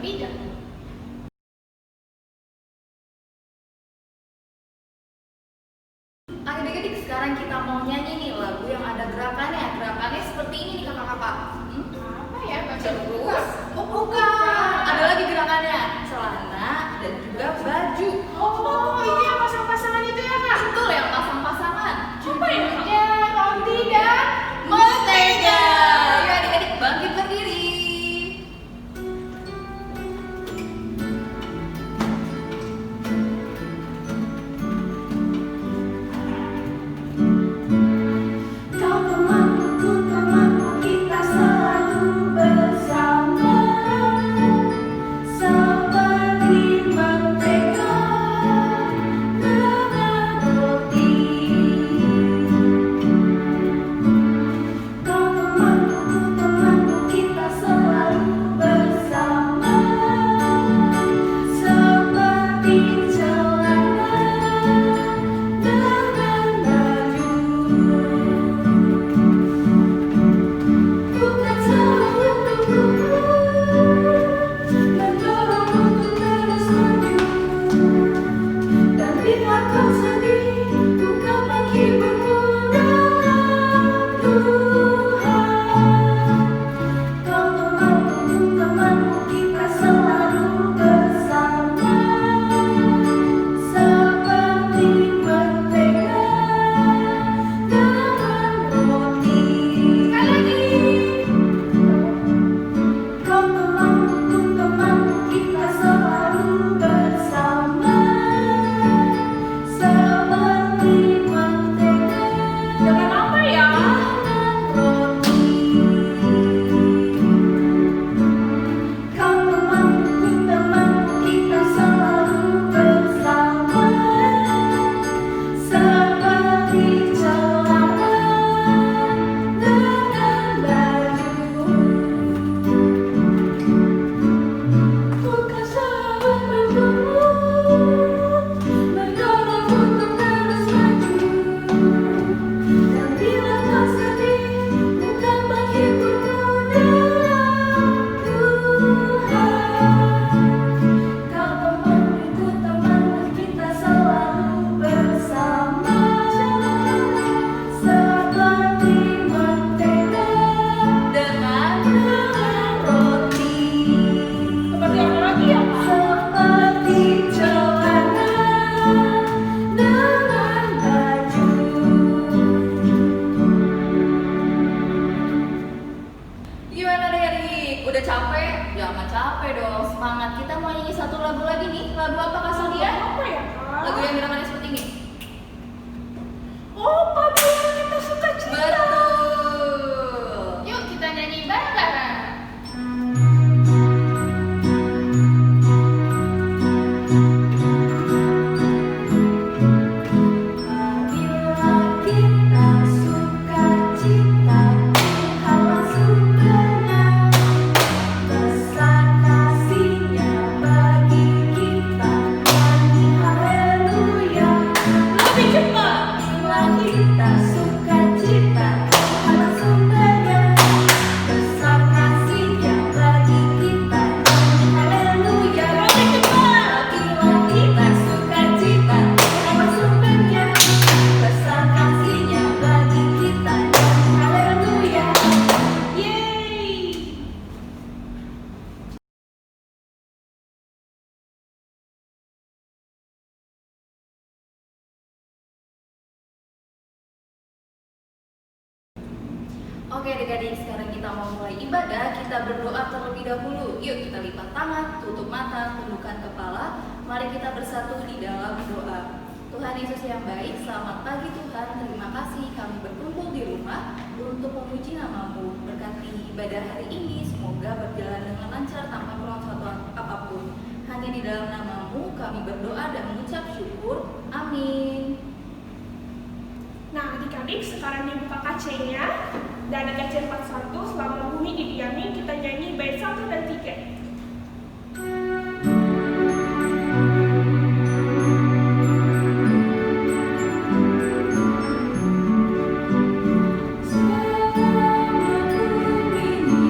berbeda. Adik-adik, sekarang kita mau nyanyi nih lagu yang ada gerakannya. Gerakannya seperti ini nih kakak-kakak. Apa ya? Baca Terus, oh bukan, ada lagi gerakannya. Celana dan juga baju. Oh, ini yang pasang-pasangan itu ya kak? Betul ya, pasang-pasangan. Apa ya? Roti dan Mentega. Yuk adik-adik bangkit berdiri. Kau temanku, ku temanku, kita selalu bersama, seperti mentega dengan roti. Kau temanku, ku temanku, kita selalu bersama, seperti celana dengan baju. Bukan selalu menunggu, mendorong untuk terus maju. Dan bila kau sedih, bukan menghiburmu dalam Tuhan. Kau temanku, temanku, kita selalu bersama, seperti mentega dengan roti. Sekali lagi. Kau temanku, temanku, kita selalu bersama, seperti mentega dengan apa ya? dengan roti. Kau temanku, temanku, kita selalu bersama, seperti celana dengan baju. Bukan sahabat menunggu, mendorong untuk terus maju. Dan bila kau sedih, bukan menghiburmu dalam Tuhan. Kau temanku, temanku, kita selalu bersama, seperti mentega Dengan roti. Seperti apa lagi ya kak? Seperti celana dengan baju. gimana adik-adik? Udah capek? Jangan capek dong. Semangat. Kita mau nyanyi satu lagu lagi nih. Lagu apa Kak Sadia? Apa ya kak? Lagu yang gerakannya seperti ini. Oh, pagi kita suka cerita. Betul. Yuk kita nyanyi bareng-bareng. Apabila kita suka cita, Tuhanlah sumbernya, besar kasih-Nya bagi kita. Nyanyi haleluya. Lebih cepat. Apabila kita suka cita, Tuhanlah sumbernya, besar kasih-Nya bagi kita. Nyanyi haleluya. Lebih cepat. Apabila kita suka cita, Tuhanlah sumbernya, besar kasih-Nya bagi kita. Nyanyi haleluya. Yeay. Oke adik-adik, sekarang kita mau mulai ibadah. Kita berdoa terlebih dahulu. Yuk kita lipat tangan, tutup mata, tundukkan kepala. Mari kita bersatu di dalam doa. Tuhan Yesus yang baik, selamat pagi Tuhan. Terima kasih kami berkumpul di rumah untuk memuji nama-Mu. Berkati ibadah hari ini, semoga berjalan dengan lancar tanpa peronsatan apapun. Hanya di dalam nama-Mu kami berdoa dan mengucap syukur. Amin. Nah, adik-adik sekarang dibuka kacanya. Dan ada kaca 41, selama bumi didiami, kita nyanyi bait 1 dan 3. Selama bumi didiami,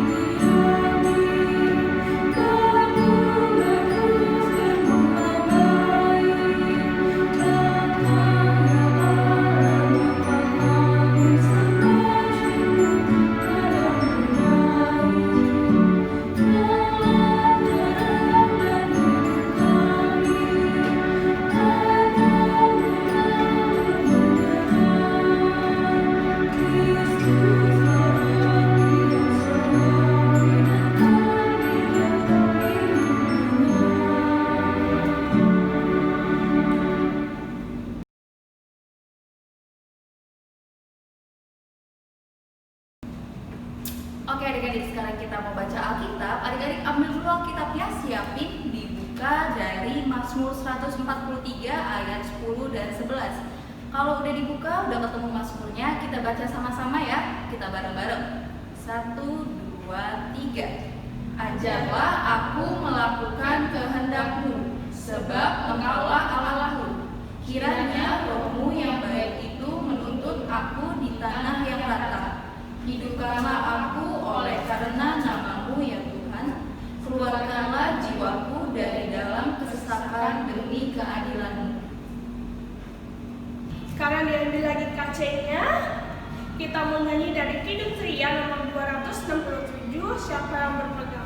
Alkitabnya siapin dibuka dari Mazmur 143 ayat 10 dan 11. Kalau udah dibuka, udah ketemu Mazmurnya, kita baca sama-sama ya. Kita bareng-bareng. 1, 2, 3. Ajarlah aku melakukan kehendak-Mu, sebab Engkaulah Allahku. Kiranya roh-Mu yang baik itu menuntut aku di tanah yang rata. Hidupkanlah aku oleh karena nama-Mu ya Tuhan. Keluarkanlah jiwaku dari dalam kesesakan demi keadilan-Mu. Sekarang diambil lagi kacanya. Kita mau nyanyi dari Kidung Tria nomor 267. Siapa yang berpegang?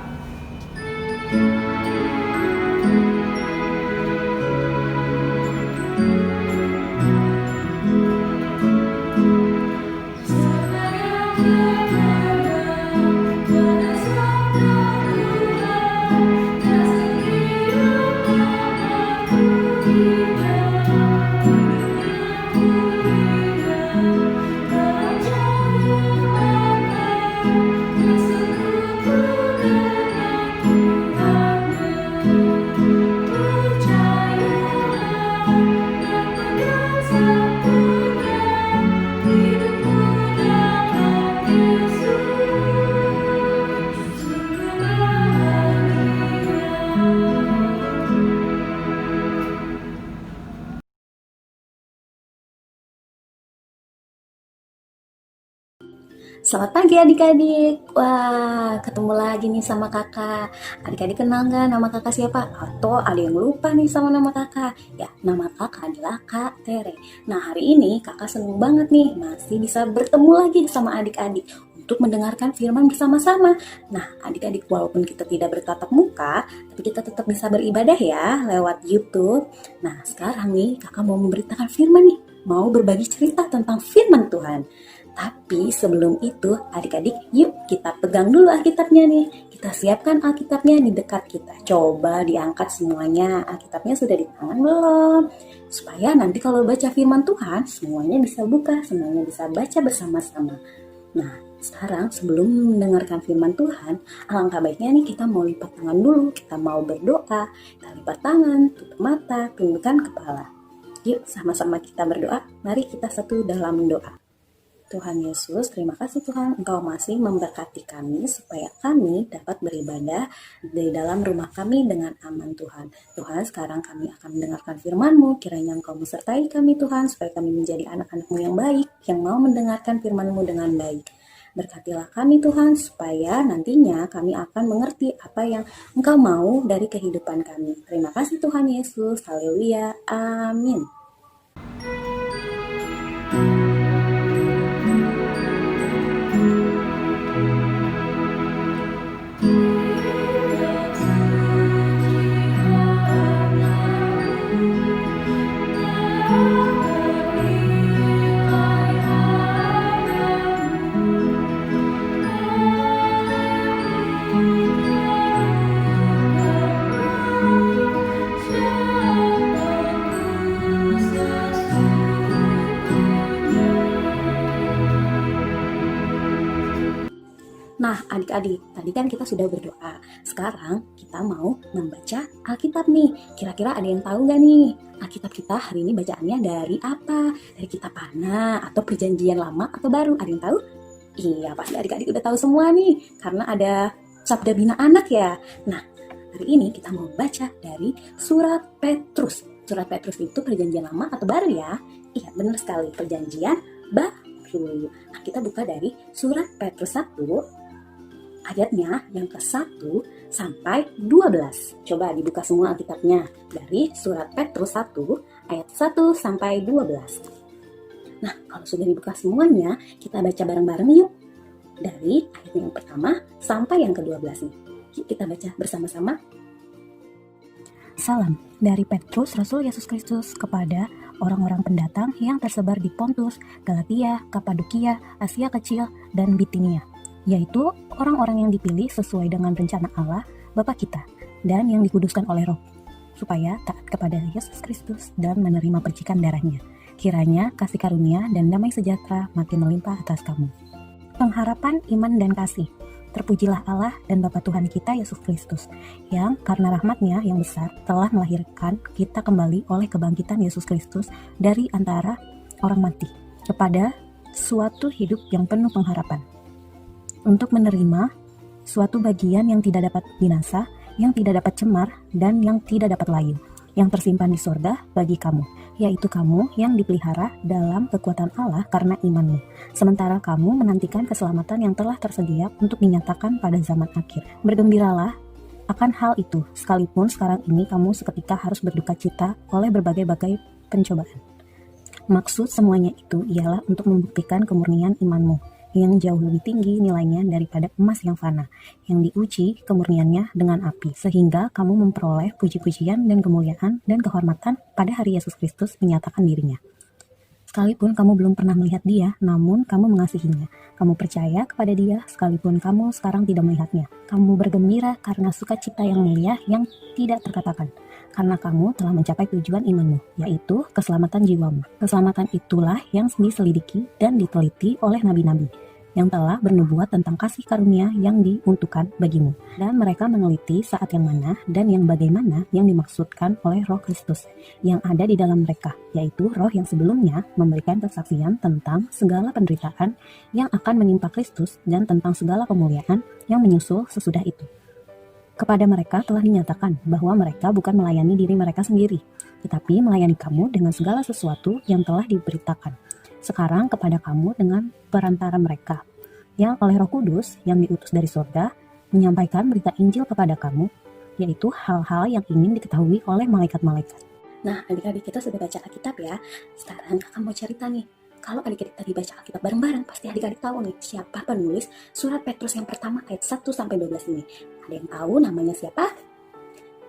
Selamat pagi adik-adik. Wah, ketemu lagi nih sama kakak. Adik-adik kenal nggak nama kakak siapa? Atau ada yang lupa nih sama nama kakak? Ya, nama kakak adalah Kak Tere. Nah, hari ini kakak seneng banget nih masih bisa bertemu lagi sama adik-adik untuk mendengarkan firman bersama-sama. Nah, adik-adik walaupun kita tidak bertatap muka, tapi kita tetap bisa beribadah ya lewat YouTube. Nah, sekarang nih kakak mau memberitakan firman nih. Mau berbagi cerita tentang firman Tuhan. Tapi sebelum itu, adik-adik, yuk kita pegang dulu Alkitabnya nih. Kita siapkan Alkitabnya di dekat kita. Coba diangkat semuanya. Alkitabnya sudah di tangan belum? Supaya nanti kalau baca firman Tuhan, semuanya bisa buka, semuanya bisa baca bersama-sama. Nah, sekarang sebelum mendengarkan firman Tuhan, alangkah baiknya nih kita mau lipat tangan dulu. Kita mau berdoa. Kita lipat tangan, tutup mata, tundukkan kepala. Yuk sama-sama kita berdoa. Mari kita satu dalam doa. Tuhan Yesus, terima kasih Tuhan, Engkau masih memberkati kami supaya kami dapat beribadah di dalam rumah kami dengan aman Tuhan. Tuhan, sekarang kami akan mendengarkan firman-Mu, kiranya Engkau menyertai kami Tuhan, supaya kami menjadi anak-anak-Mu yang baik, yang mau mendengarkan firman-Mu dengan baik. Berkatilah kami Tuhan, supaya nantinya kami akan mengerti apa yang Engkau mau dari kehidupan kami. Terima kasih Tuhan Yesus, haleluya, amin. Nah, adik-adik, tadi kan kita sudah berdoa. Sekarang kita mau membaca Alkitab nih. Kira-kira ada yang tahu nggak nih? Alkitab kita hari ini bacaannya dari apa? Dari kitab mana? Atau perjanjian lama atau baru? Ada yang tahu? Iya, pasti adik-adik udah tahu semua nih. Karena ada Sabda Bina Anak ya. Nah, hari ini kita mau baca dari surat Petrus. Surat Petrus itu perjanjian lama atau baru ya? Iya, benar sekali. Perjanjian baru. Nah, kita buka dari surat Petrus 1. Ayatnya yang ke-1 sampai 12. Coba dibuka semua Alkitabnya dari surat Petrus 1 ayat 1 sampai 12. Nah, kalau sudah dibuka semuanya, kita baca bareng-bareng yuk. Dari ayat yang pertama sampai yang ke-12 nih. Yuk kita baca bersama-sama. Salam dari Petrus, Rasul Yesus Kristus kepada orang-orang pendatang yang tersebar di Pontus, Galatia, Kapadokia, Asia Kecil, dan Bitinia, yaitu orang-orang yang dipilih sesuai dengan rencana Allah Bapa kita dan yang dikuduskan oleh Roh, supaya taat kepada Yesus Kristus dan menerima percikan darahnya. Kiranya kasih karunia dan damai sejahtera makin melimpah atas kamu. Pengharapan iman dan kasih. Terpujilah Allah dan Bapa Tuhan kita Yesus Kristus, yang karena rahmat-Nya yang besar telah melahirkan kita kembali oleh kebangkitan Yesus Kristus dari antara orang mati, kepada suatu hidup yang penuh pengharapan, untuk menerima suatu bagian yang tidak dapat binasa, yang tidak dapat cemar, dan yang tidak dapat layu, yang tersimpan di sorga bagi kamu, yaitu kamu yang dipelihara dalam kekuatan Allah karena imanmu, sementara kamu menantikan keselamatan yang telah tersedia untuk dinyatakan pada zaman akhir. Bergembiralah akan hal itu, sekalipun sekarang ini kamu seketika harus berduka cita oleh berbagai-bagai pencobaan. Maksud semuanya itu ialah untuk membuktikan kemurnian imanmu, yang jauh lebih tinggi nilainya daripada emas yang fana, yang diuji kemurniannya dengan api, sehingga kamu memperoleh puji-pujian dan kemuliaan dan kehormatan pada hari Yesus Kristus menyatakan dirinya. Sekalipun kamu belum pernah melihat Dia, namun kamu mengasihinya. Kamu percaya kepada Dia, sekalipun kamu sekarang tidak melihatnya. Kamu bergembira karena sukacita yang mulia yang tidak terkatakan, karena kamu telah mencapai tujuan imanmu, yaitu keselamatan jiwamu. Keselamatan itulah yang diselidiki dan diteliti oleh nabi-nabi yang telah bernubuat tentang kasih karunia yang diuntukkan bagimu. Dan mereka meneliti saat yang mana dan yang bagaimana yang dimaksudkan oleh Roh Kristus yang ada di dalam mereka, yaitu Roh yang sebelumnya memberikan kesaksian tentang segala penderitaan yang akan menimpa Kristus dan tentang segala kemuliaan yang menyusul sesudah itu. Kepada mereka telah dinyatakan bahwa mereka bukan melayani diri mereka sendiri, tetapi melayani kamu dengan segala sesuatu yang telah diberitakan sekarang kepada kamu dengan perantara mereka, yang oleh Roh Kudus yang diutus dari surga menyampaikan berita Injil kepada kamu, yaitu hal-hal yang ingin diketahui oleh malaikat-malaikat. Nah, adik-adik kita sudah baca Alkitab ya. Sekarang kakak mau cerita nih. Kalau adik-adik tadi baca Alkitab bareng-bareng, pasti adik-adik tahu nih siapa penulis surat Petrus yang pertama ayat 1-12 ini. Ada yang tahu namanya siapa?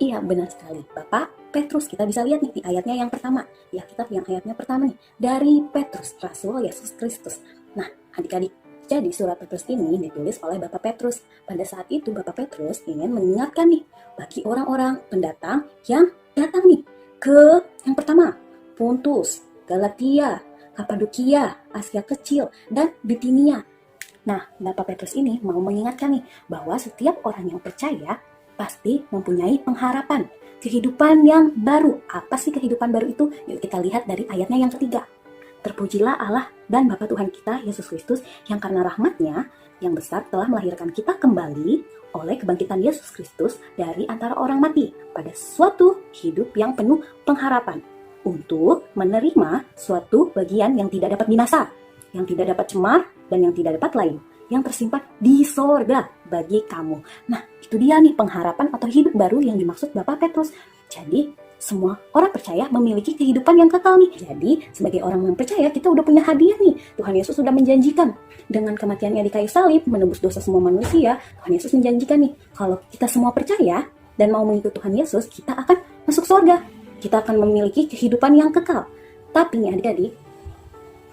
Iya, benar sekali, Bapak Petrus. Kita bisa lihat nih di ayatnya yang pertama. Ya, kitab yang ayatnya pertama nih, dari Petrus, Rasul Yesus Kristus. Nah, adik-adik, jadi surat Petrus ini ditulis oleh Bapak Petrus. Pada saat itu Bapak Petrus ingin mengingatkan nih bagi orang-orang pendatang yang datang nih ke yang pertama, Pontus, Galatia, Kapadokia, Asia Kecil, dan Bitinia. Nah, Bapak Petrus ini mau mengingatkan nih bahwa setiap orang yang percaya pasti mempunyai pengharapan, kehidupan yang baru. Apa sih kehidupan baru itu? Yuk kita lihat dari ayatnya yang ketiga. Terpujilah Allah dan Bapa Tuhan kita Yesus Kristus, yang karena rahmat-Nya yang besar telah melahirkan kita kembali oleh kebangkitan Yesus Kristus dari antara orang mati pada suatu hidup yang penuh pengharapan, untuk menerima suatu bagian yang tidak dapat binasa, yang tidak dapat cemar, dan yang tidak dapat lain, yang tersimpan di sorga bagi kamu. Nah, itu dia nih pengharapan atau hidup baru yang dimaksud Bapak Petrus. Jadi, semua orang percaya memiliki kehidupan yang kekal nih. Jadi, sebagai orang yang percaya, kita udah punya hadiah nih. Tuhan Yesus sudah menjanjikan dengan kematiannya di kayu salib, menebus dosa semua manusia. Tuhan Yesus menjanjikan nih, kalau kita semua percaya dan mau mengikut Tuhan Yesus, kita akan masuk sorga. Kita akan memiliki kehidupan yang kekal. Tapi nih adik-adik,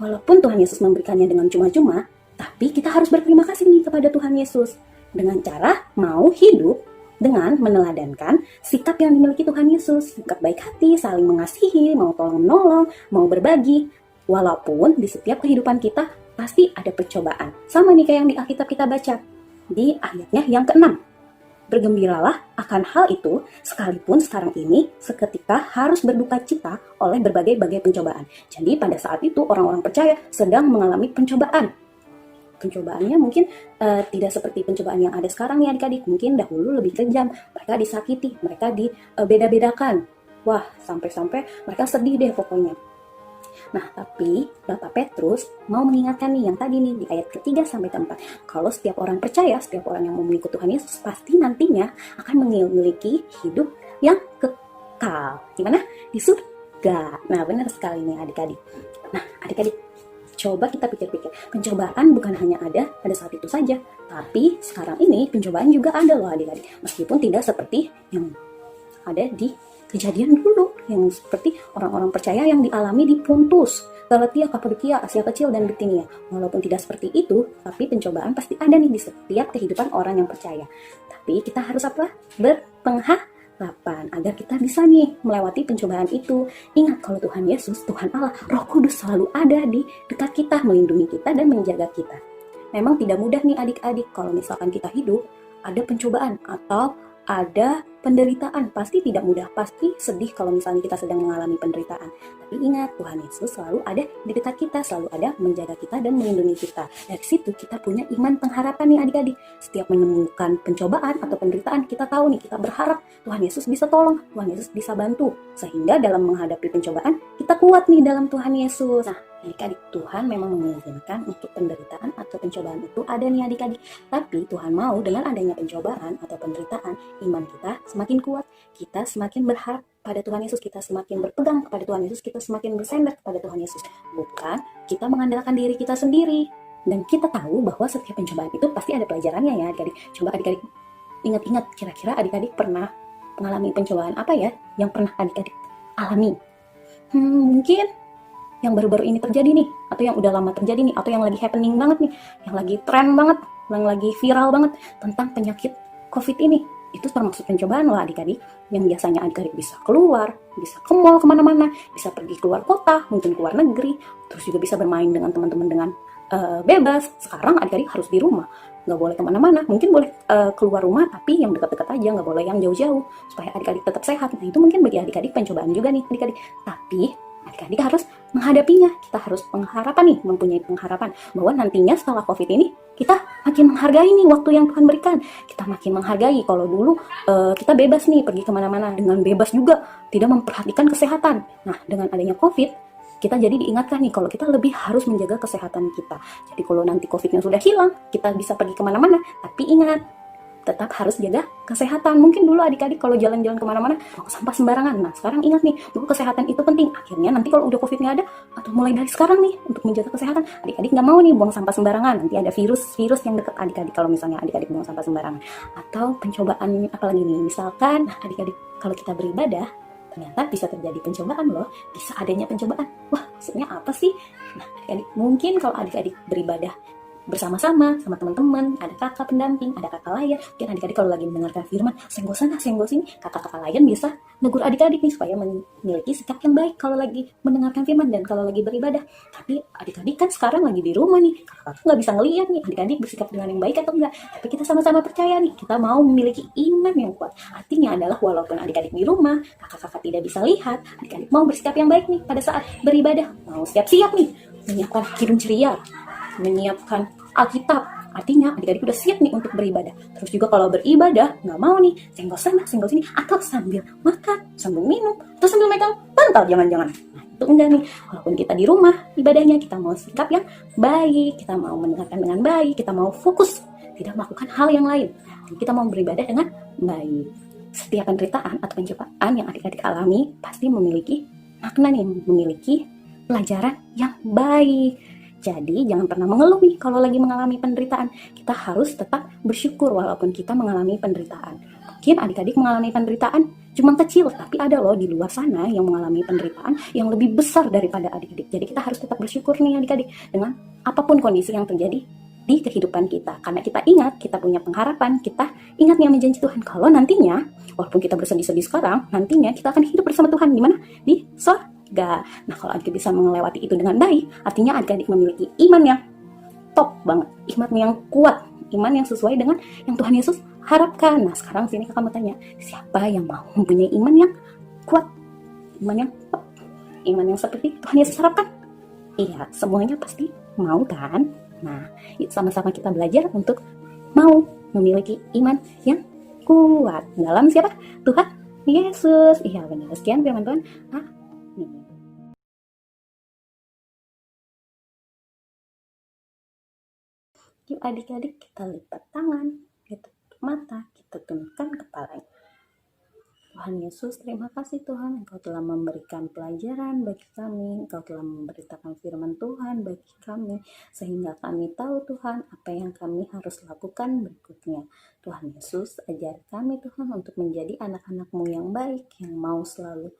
walaupun Tuhan Yesus memberikannya dengan cuma-cuma, tapi kita harus berterima kasih nih kepada Tuhan Yesus dengan cara mau hidup dengan meneladankan sikap yang dimiliki Tuhan Yesus, sikap baik hati, saling mengasihi, mau tolong-menolong, mau berbagi. Walaupun di setiap kehidupan kita pasti ada percobaan. Sama nih kayak yang di Alkitab kita baca di ayatnya yang ke-6. Bergembiralah akan hal itu, sekalipun sekarang ini seketika harus berduka cita oleh berbagai-bagai pencobaan. Jadi pada saat itu orang-orang percaya sedang mengalami pencobaan. Pencobaannya mungkin tidak seperti pencobaan yang ada sekarang ya adik-adik. Mungkin dahulu lebih kejam, mereka disakiti, mereka dibeda-bedakan. Wah, sampai-sampai mereka sedih deh pokoknya. Nah, tapi Bapak Petrus mau mengingatkan nih yang tadi nih di ayat ke-3 sampai ke-4. Kalau setiap orang percaya, setiap orang yang mau mengikut Tuhan Yesus pasti nantinya akan memiliki hidup yang kekal. Gimana? Di surga. Nah, benar sekali nih adik-adik. Nah, adik-adik, coba kita pikir-pikir, pencobaan bukan hanya ada pada saat itu saja, tapi sekarang ini pencobaan juga ada loh adik-adik. Meskipun tidak seperti yang ada di kejadian dulu, yang seperti orang-orang percaya yang dialami di Pontus, Galatia, Kapadokia, Asia Kecil, dan Bitinia. Walaupun tidak seperti itu, tapi pencobaan pasti ada nih di setiap kehidupan orang yang percaya. Tapi kita harus apa? Berpengharapan agar kita bisa nih melewati pencobaan itu. Ingat kalau Tuhan Yesus, Tuhan Allah, Roh Kudus selalu ada di dekat kita, melindungi kita dan menjaga kita. Memang tidak mudah nih adik-adik kalau misalkan kita hidup ada pencobaan atau ada penderitaan, pasti tidak mudah, pasti sedih kalau misalnya kita sedang mengalami penderitaan. Tapi ingat, Tuhan Yesus selalu ada di dekat kita, selalu ada menjaga kita dan melindungi kita. Dari situ kita punya iman pengharapan nih adik-adik. Setiap menemukan pencobaan atau penderitaan, kita tahu nih, kita berharap Tuhan Yesus bisa tolong, Tuhan Yesus bisa bantu. Sehingga dalam menghadapi pencobaan, kita kuat nih dalam Tuhan Yesus. Nah, adik-adik, Tuhan memang mengizinkan untuk penderitaan atau pencobaan itu ada nih adik-adik. Tapi Tuhan mau dengan adanya pencobaan atau penderitaan, iman kita semakin kuat, kita semakin berharap pada Tuhan Yesus, kita semakin berpegang kepada Tuhan Yesus, kita semakin bersandar kepada Tuhan Yesus. Bukan kita mengandalkan diri kita sendiri. Dan kita tahu bahwa setiap pencobaan itu pasti ada pelajarannya ya adik-adik. Coba adik-adik ingat-ingat, kira-kira adik-adik pernah mengalami pencobaan apa ya yang pernah adik-adik alami? Mungkin yang baru-baru ini terjadi nih, atau yang udah lama terjadi nih, atau yang lagi happening banget nih, yang lagi tren banget, yang lagi viral banget tentang penyakit COVID ini. Itu termasuk pencobaan loh adik-adik, yang biasanya adik-adik bisa keluar, bisa ke mall kemana-mana, bisa pergi keluar kota, mungkin keluar negeri, terus juga bisa bermain dengan teman-teman dengan bebas. Sekarang adik-adik harus di rumah, nggak boleh kemana-mana, mungkin boleh keluar rumah tapi yang dekat-dekat aja, nggak boleh yang jauh-jauh, supaya adik-adik tetap sehat. Nah itu mungkin bagi adik-adik pencobaan juga nih adik-adik, tapi adik-adik harus menghadapinya. Kita harus pengharapan nih, mempunyai pengharapan bahwa nantinya setelah COVID ini kita makin menghargai nih waktu yang Tuhan berikan. Kita makin menghargai. Kalau dulu kita bebas nih pergi kemana-mana dengan bebas juga, tidak memperhatikan kesehatan. Nah dengan adanya COVID, kita jadi diingatkan nih kalau kita lebih harus menjaga kesehatan kita. Jadi kalau nanti COVID-nya sudah hilang, kita bisa pergi kemana-mana. Tapi ingat, tetap harus jaga kesehatan. Mungkin dulu adik-adik kalau jalan-jalan kemana-mana buang sampah sembarangan. Nah sekarang ingat nih, dulu kesehatan itu penting. Akhirnya nanti kalau udah COVID nggak ada, atau mulai dari sekarang nih untuk menjaga kesehatan, adik-adik nggak mau nih buang sampah sembarangan. Nanti ada virus yang dekat adik-adik kalau misalnya adik-adik buang sampah sembarangan. Atau pencobaan apalagi nih, misalkan adik-adik kalau kita beribadah, ternyata bisa terjadi pencobaan loh, bisa adanya pencobaan. Wah maksudnya apa sih? Nah adik-adik, mungkin kalau adik-adik beribadah bersama-sama sama teman-teman, ada kakak pendamping, ada kakak layan. Mungkin adik-adik kalau lagi mendengarkan firman, senggol sana, senggol sini, kakak-kakak layan bisa negur adik-adik nih supaya memiliki sikap yang baik kalau lagi mendengarkan firman dan kalau lagi beribadah. Tapi adik-adik kan sekarang lagi di rumah nih, kakak nggak bisa ngeliat nih adik-adik bersikap dengan yang baik atau enggak. Tapi kita sama-sama percaya nih, kita mau memiliki iman yang kuat. Artinya adalah walaupun adik-adik di rumah, kakak-kakak tidak bisa lihat, adik-adik mau bersikap yang baik nih pada saat beribadah, mau siap-siap nih, menyiapkan kidung ceria, menyiapkan Alkitab. Artinya adik-adik udah siap nih untuk beribadah. Terus juga kalau beribadah nggak mau nih senggol sana senggol sini, atau sambil makan, sambil minum, atau sambil megang bantal, jangan-jangan. Nah itu enggak nih. Walaupun kita di rumah ibadahnya, kita mau sikap yang baik, kita mau mendengarkan dengan baik, kita mau fokus, tidak melakukan hal yang lain, kita mau beribadah dengan baik. Setiap penderitaan atau pencobaan yang adik-adik alami pasti memiliki makna nih, memiliki pelajaran yang baik. Jadi jangan pernah mengeluh nih kalau lagi mengalami penderitaan. Kita harus tetap bersyukur walaupun kita mengalami penderitaan. Mungkin adik-adik mengalami penderitaan cuma kecil, tapi ada loh di luar sana yang mengalami penderitaan yang lebih besar daripada adik-adik. Jadi kita harus tetap bersyukur nih adik-adik dengan apapun kondisi yang terjadi di kehidupan kita. Karena kita ingat, kita punya pengharapan, kita ingat yang menjanji Tuhan kalau nantinya, walaupun kita bersedih-sedih sekarang, nantinya kita akan hidup bersama Tuhan di mana? Di surga. Nah kalau adik bisa melewati itu dengan baik, artinya adik-adik memiliki iman yang top banget, iman yang kuat, iman yang sesuai dengan yang Tuhan Yesus harapkan. Nah sekarang sini kakak mau tanya, siapa yang mau mempunyai iman yang kuat, iman yang top, iman yang seperti Tuhan Yesus harapkan? Iya, semuanya pasti mau kan? Nah yuk sama-sama kita belajar untuk mau memiliki iman yang kuat dalam siapa? Tuhan Yesus. Iya benar. Sekian firman Tuhan. Yuk adik-adik kita lipat tangan, kita tutup mata, kita tundukkan kepala. Tuhan Yesus, terima kasih Tuhan, Engkau telah memberikan pelajaran bagi kami, Engkau telah memberitakan firman Tuhan bagi kami, sehingga kami tahu Tuhan apa yang kami harus lakukan berikutnya. Tuhan Yesus, ajar kami Tuhan untuk menjadi anak-anak-Mu yang baik, yang mau selalu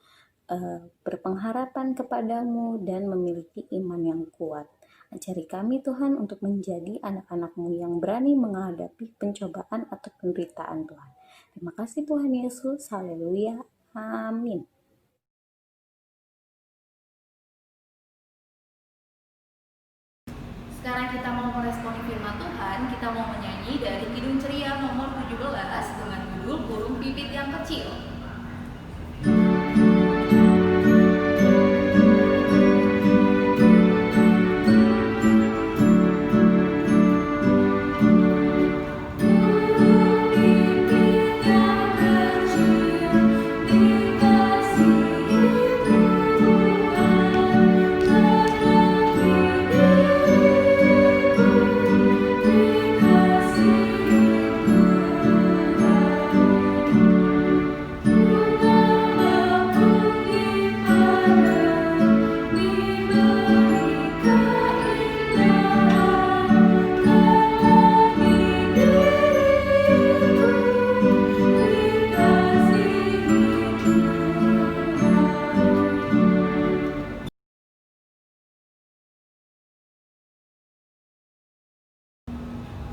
berpengharapan kepadamu dan memiliki iman yang kuat. Ajari kami Tuhan untuk menjadi anak-anak-Mu yang berani menghadapi pencobaan atau penderitaan Tuhan. Terima kasih Tuhan Yesus. Haleluya. Amin. Sekarang kita mau meresponi firman Tuhan. Tuhan, kita mau menyanyi dari Kidung Ceria nomor 17 dengan judul Burung Pipit yang Kecil.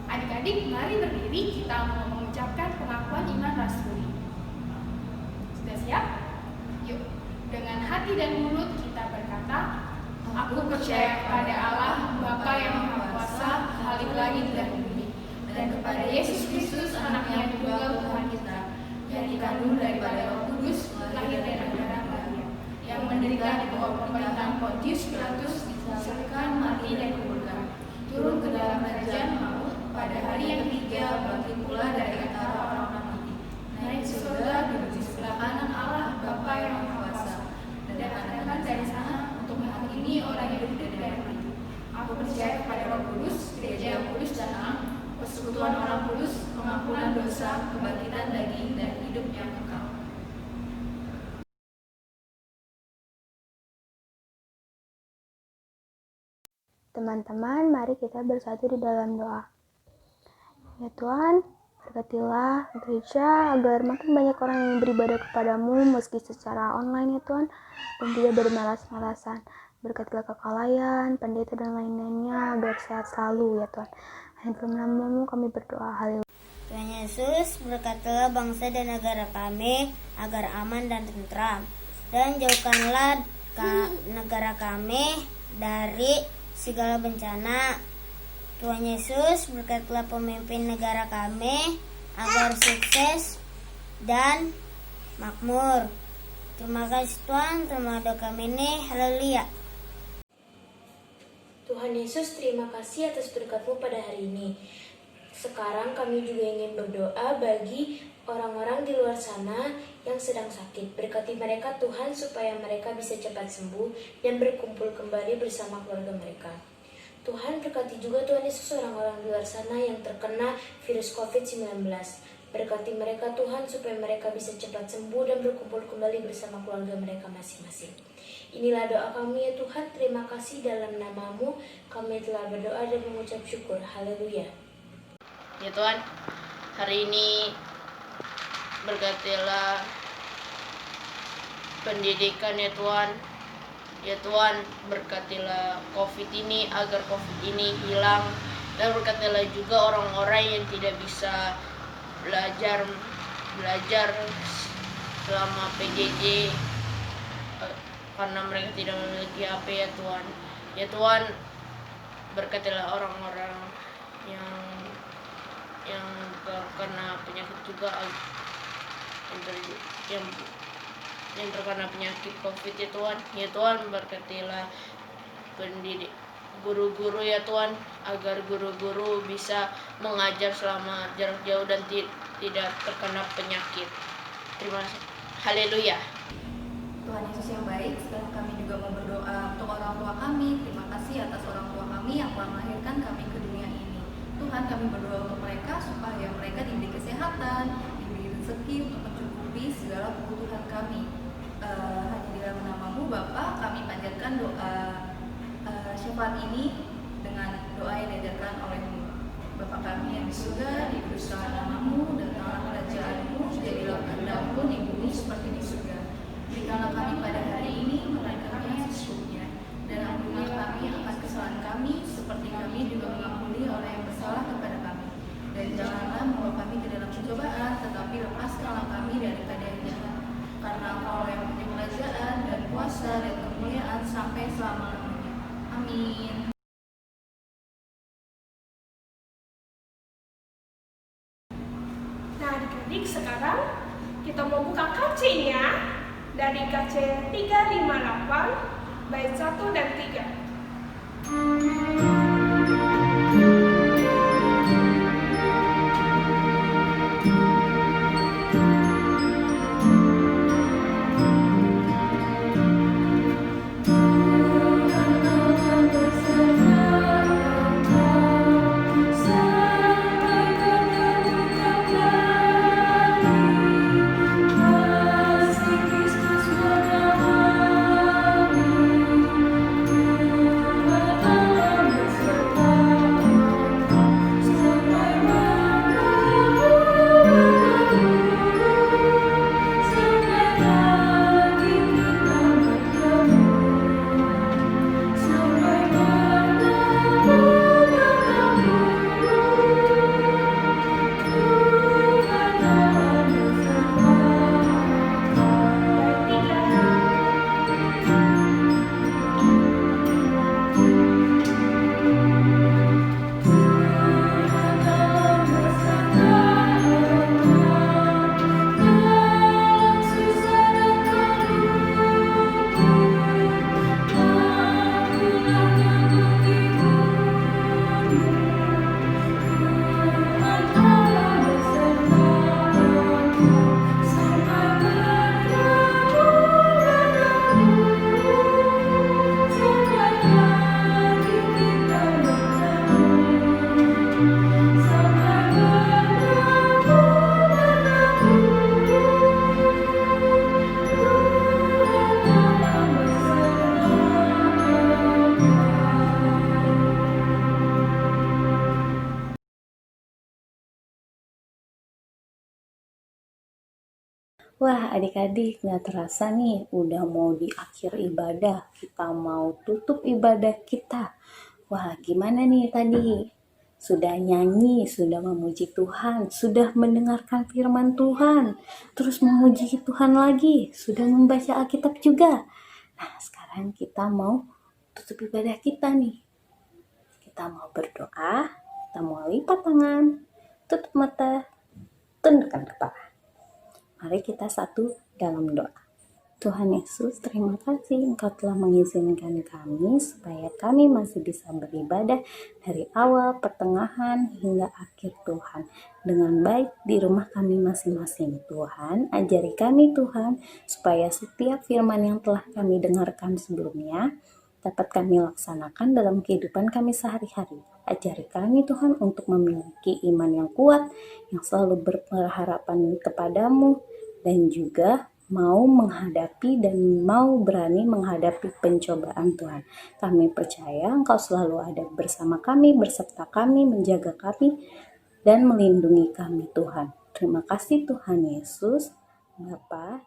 Adik-adik, mari berdiri, kita mau mengucapkan pengakuan iman rasuli. Sudah siap? Yuk, dengan hati dan mulut kita berkata, Aku percaya kepada Allah, Bapa yang Maha Kuasa, Khalik langit dan bumi, dan kepada Yesus Kristus, Anaknya yang tunggal Tuhan kita, yang dikandung daripada Roh Kudus, lahir dari darah Maria, yang menderita di bawah pemerintahan Pontius Pilatus, disalibkan, mati dan dikuburkan, turun ke dalam kerajaan maut, pada hari yang ketiga bangkit pula dari antara orang-orang mati, naik ke surga, duduk di sebelah kanan Allah, Bapa yang Maha Kuasa, dan akan datang dari sana untuk menghakimi orang hidup dan yang mati. Aku percaya kepada Roh Kudus, gereja yang kudus dan am, persekutuan orang kudus, pengampunan dosa, kebangkitan daging, dan hidup yang kekal. Teman-teman, mari kita bersatu di dalam doa. Ya Tuhan, berkatilah gereja agar makin banyak orang yang beribadah kepadamu meski secara online ya Tuhan, dan tidak bermalas-malasan. Berkatilah kekhalayan, pendeta dan lain-lainnya agar sehat selalu ya Tuhan. Hanya dalam namamu kami berdoa. Haleluya. Tuhan Yesus, berkatilah bangsa dan negara kami agar aman dan tentram, dan jauhkanlah negara kami dari segala bencana. Tuhan Yesus, berkatilah pemimpin negara kami agar sukses dan makmur. Terima kasih Tuhan, terima doa kami ini. Haleluya. Tuhan Yesus, terima kasih atas berkat-Mu pada hari ini. Sekarang kami juga ingin berdoa bagi orang-orang di luar sana yang sedang sakit. Berkati mereka Tuhan supaya mereka bisa cepat sembuh dan berkumpul kembali bersama keluarga mereka. Tuhan, berkati juga Tuhan Yesus orang-orang di luar sana yang terkena virus COVID-19. Berkati mereka Tuhan supaya mereka bisa cepat sembuh dan berkumpul kembali bersama keluarga mereka masing-masing. Inilah doa kami ya Tuhan, terima kasih dalam nama-Mu kami telah berdoa dan mengucap syukur. Haleluya. Ya Tuhan, hari ini berkatilah pendidikan ya Tuhan. Ya Tuhan, berkatilah COVID ini agar COVID ini hilang, dan berkatilah juga orang-orang yang tidak bisa belajar selama PJJ karena mereka tidak memiliki HP ya Tuhan. Ya Tuhan, berkatilah orang-orang yang terkena penyakit juga, yang terkena penyakit COVID ya Tuhan. Ya Tuhan, berkatilah pendidik guru-guru ya Tuhan, agar guru-guru bisa mengajar selama jarak jauh dan tidak terkena penyakit. Terima kasih. Haleluya. Tuhan Yesus yang baik, sekarang kami juga mau berdoa untuk orang tua kami. Terima kasih atas orang tua kami yang telah melahirkan kami ke dunia ini. Tuhan, kami berdoa untuk mereka supaya mereka diberi kesehatan, diberi rezeki untuk mencukupi segala kebutuhan kami. Hanya di dalam nama-Mu Bapa, kami panjatkan doa syafaat ini dengan doa yang diajarkan oleh-Mu. Bapa kami yang di surga, dikuduskanlah nama-Mu, datanglah kerajaan-Mu, jadilah kehendak-Mu di bumi seperti di surga. Berikanlah kami pada hari ini makan kami yang sesungguhnya, dan ampunilah kami akan kesalahan kami, seperti kami juga mengampuni orang yang bersalah kepada kami. Dan janganlah membawa kami ke dalam pencobaan, tetapi lepaskanlah kami daripada yang jahat. Karena Engkau yang punya kerajaan dan kuasa dan kemuliaan sampai selama-lamanya. Amin. sekarang kita mau buka KC-nya dari KC 358 bait 1 dan 3. Wah, adik-adik, nggak terasa nih, udah mau di akhir ibadah, kita mau tutup ibadah kita. Wah, gimana nih tadi? Sudah nyanyi, sudah memuji Tuhan, sudah mendengarkan firman Tuhan, terus memuji Tuhan lagi, sudah membaca Alkitab juga. Nah, sekarang kita mau tutup ibadah kita nih. Kita mau berdoa, kita mau lipat tangan, tutup mata, tundukkan kepala. Mari kita satu dalam doa. Tuhan Yesus, terima kasih Engkau telah mengizinkan kami supaya kami masih bisa beribadah dari awal, pertengahan, hingga akhir Tuhan dengan baik di rumah kami masing-masing. Tuhan, ajari kami Tuhan supaya setiap firman yang telah kami dengarkan sebelumnya dapat kami laksanakan dalam kehidupan kami sehari-hari. Ajari kami Tuhan untuk memiliki iman yang kuat, yang selalu berharapan kepadamu, dan juga mau menghadapi dan mau berani menghadapi pencobaan Tuhan. Kami percaya Engkau selalu ada bersama kami, berserta kami, menjaga kami, dan melindungi kami Tuhan. Terima kasih Tuhan Yesus, Bapa,